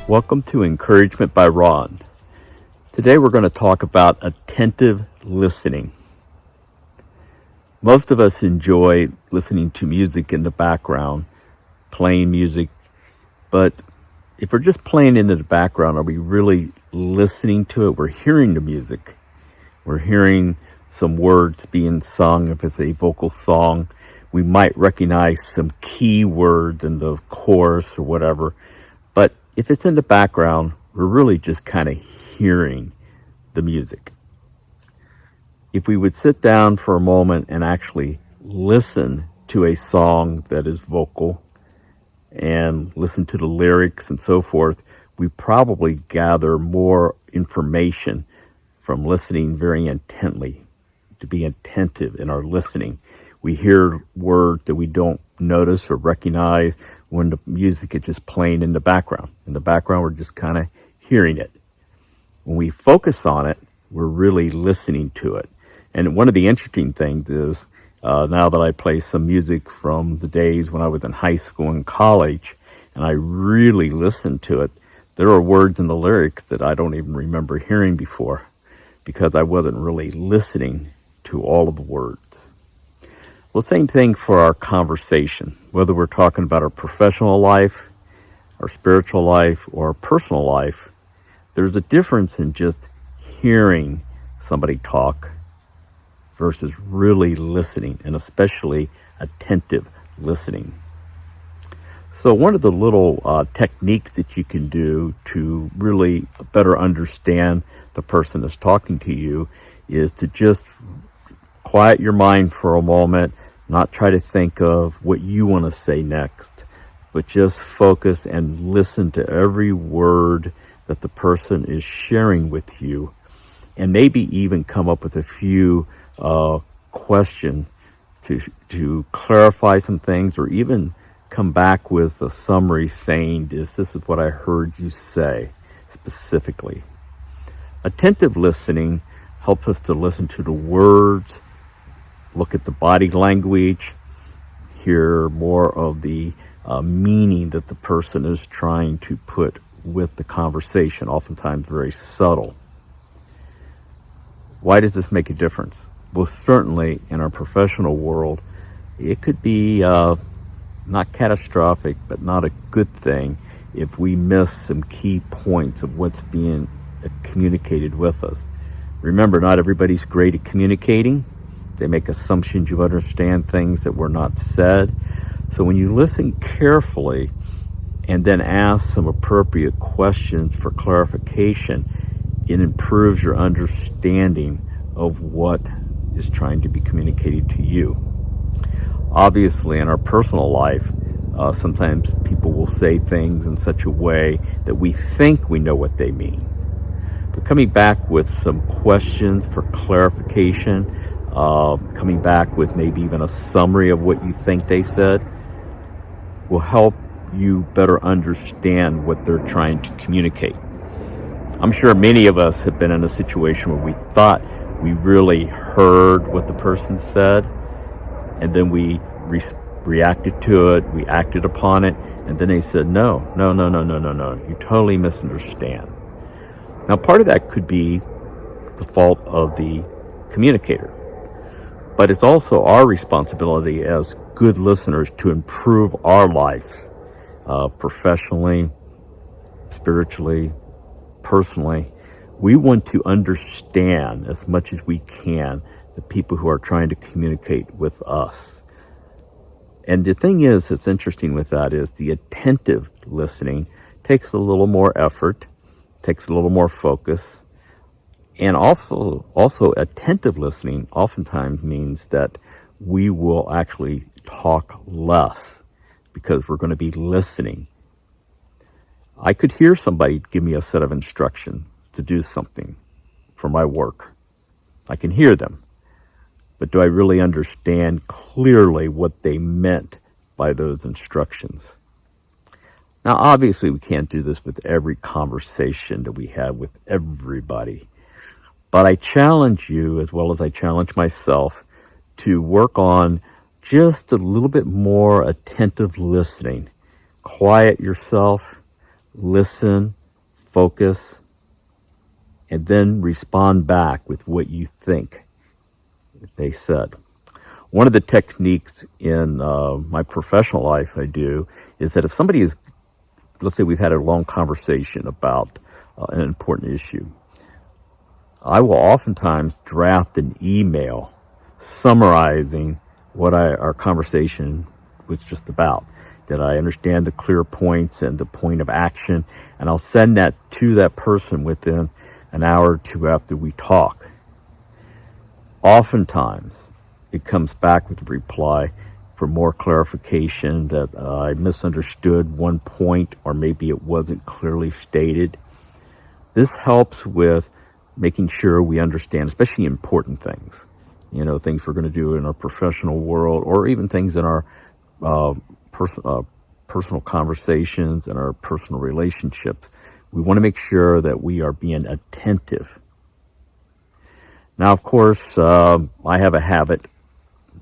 Welcome to Encouragement by Ron. Today we're going to talk about attentive listening. Most of us enjoy listening to music in the background, playing music, but if we're just playing into the background, are we really listening to it? We're hearing the music. We're hearing some words being sung. If it's a vocal song, we might recognize some key words in the chorus or whatever. But if it's in the background, we're really just kind of hearing the music. If we would sit down for a moment and actually listen to a song that is vocal and listen to the lyrics and so forth, we probably gather more information from listening very intently, to be attentive in our listening. We hear words that we don't notice or recognize when the music is just playing in the background. In the background, we're just kind of hearing it. When we focus on it, we're really listening to it. And one of the interesting things is, now that I play some music from the days when I was in high school and college, and I really listened to it, there are words in the lyrics that I don't even remember hearing before because I wasn't really listening to all of the words. Well, same thing for our conversation, whether we're talking about our professional life, our spiritual life, or our personal life. There's a difference in just hearing somebody talk versus really listening, and especially attentive listening. So one of the little techniques that you can do to really better understand the person that's talking to you is to just quiet your mind for a moment, not try to think of what you want to say next, but just focus and listen to every word that the person is sharing with you, and maybe even come up with a few questions to clarify some things, or even come back with a summary saying, this is what I heard you say specifically. Attentive listening helps us to listen to the words, look at the body language, hear more of the meaning that the person is trying to put with the conversation, oftentimes very subtle. Why does this make a difference? Well, certainly in our professional world, it could be not catastrophic, but not a good thing if we miss some key points of what's being communicated with us. Remember, not everybody's great at communicating. They make assumptions you understand things that were not said. So when you listen carefully and then ask some appropriate questions for clarification, it improves your understanding of what is trying to be communicated to you. Obviously, in our personal life, sometimes people will say things in such a way that we think we know what they mean. But coming back with some questions for clarification, coming back with maybe even a summary of what you think they said, will help you better understand what they're trying to communicate. I'm sure many of us have been in a situation where we thought we really heard what the person said, and then we reacted to it, we acted upon it, and then they said, no, you totally misunderstand. Now, part of that could be the fault of the communicator, but it's also our responsibility as good listeners to improve our life, professionally, spiritually, personally. We want to understand as much as we can the people who are trying to communicate with us. And the thing is, that's interesting with that is the attentive listening takes a little more effort, takes a little more focus. And also attentive listening oftentimes means that we will actually talk less because we're going to be listening. I could hear somebody give me a set of instructions to do something for my work. I can hear them. But do I really understand clearly what they meant by those instructions? Now, obviously, we can't do this with every conversation that we have with everybody. But I challenge you, as well as I challenge myself, to work on just a little bit more attentive listening. Quiet yourself, listen, focus, and then respond back with what you think they said. One of the techniques in my professional life I do is that if somebody is, let's say we've had a long conversation about an important issue, I will oftentimes draft an email summarizing what our conversation was just about. Did I understand the clear points and the point of action? And I'll send that to that person within an hour or two after we talk. Oftentimes, it comes back with a reply for more clarification that I misunderstood one point, or maybe it wasn't clearly stated. This helps with making sure we understand, especially important things, things we're going to do in our professional world, or even things in our personal conversations and our personal relationships. We want to make sure that we are being attentive. Now, of course, I have a habit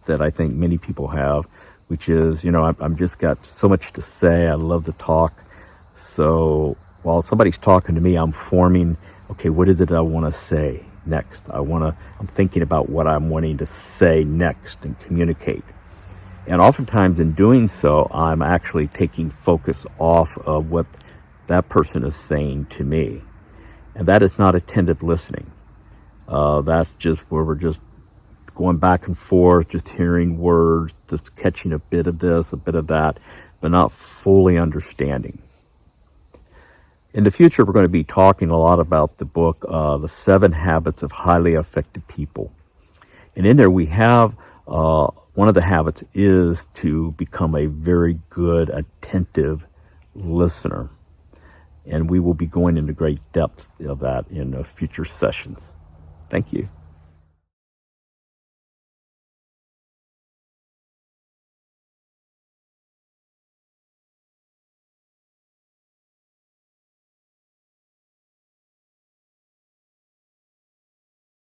that I think many people have, which is, I'm just got so much to say. I love to talk. So while somebody's talking to me, I'm forming, okay, what is it I want to say next? I'm thinking about what I'm wanting to say next and communicate. And oftentimes in doing so, I'm actually taking focus off of what that person is saying to me. And that is not attentive listening. That's just where we're just going back and forth, just hearing words, just catching a bit of this, a bit of that, but not fully understanding. In the future, we're going to be talking a lot about the book, The 7 Habits of Highly Effective People. And in there we have, one of the habits is to become a very good, attentive listener. And we will be going into great depth of that in future sessions. Thank you.